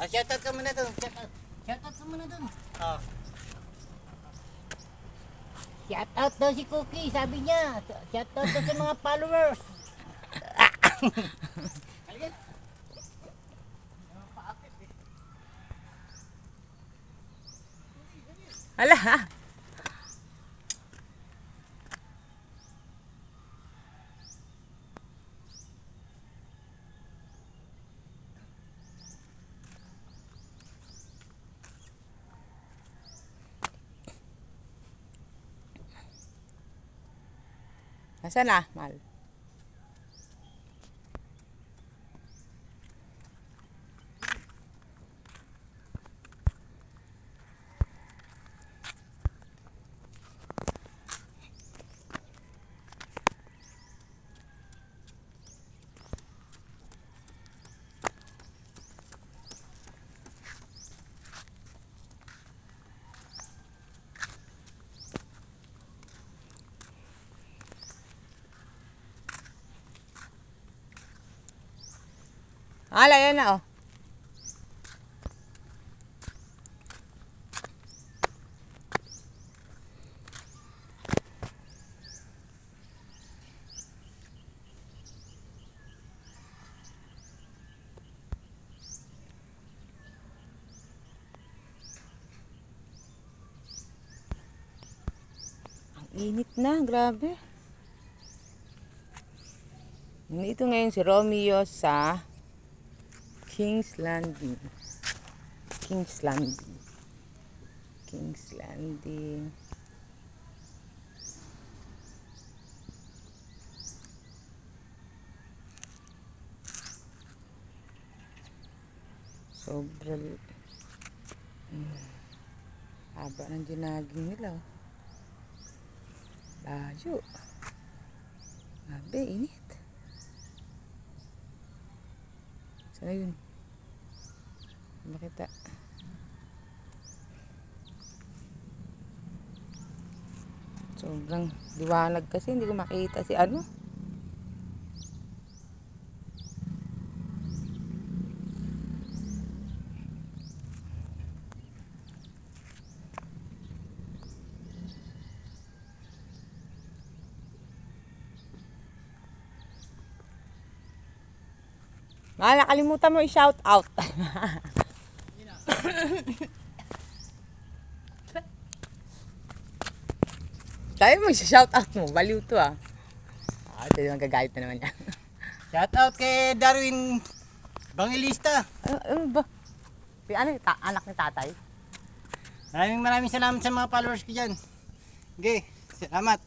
Shoutout ka muna doon. Shoutout ka muna doon. Oh. Shoutout daw si Cookie, sabi niya. Shoutout daw sa mga followers. Hala. Nasaan na, Mal? Hala, yan na, oh. Ang init na, grabe. Ito ngayon si Romeo sa King's Landing. King's Landing. King's Landing. Sobrang haba ng ginaging nila. Layo. Grabe, init. Sana yun. Makita. Sobrang liwanag kasi hindi ko makita si ano. Nakalimutan mo i-shout out. Sabi mo i-shout out mo. Baliw to ah. Ito yung gagayit na naman yan. Shout out kay Darwin Bangilista. Ano ba? Ano anak ni tatay? Maraming salamat sa mga followers ko dyan. Okay, salamat.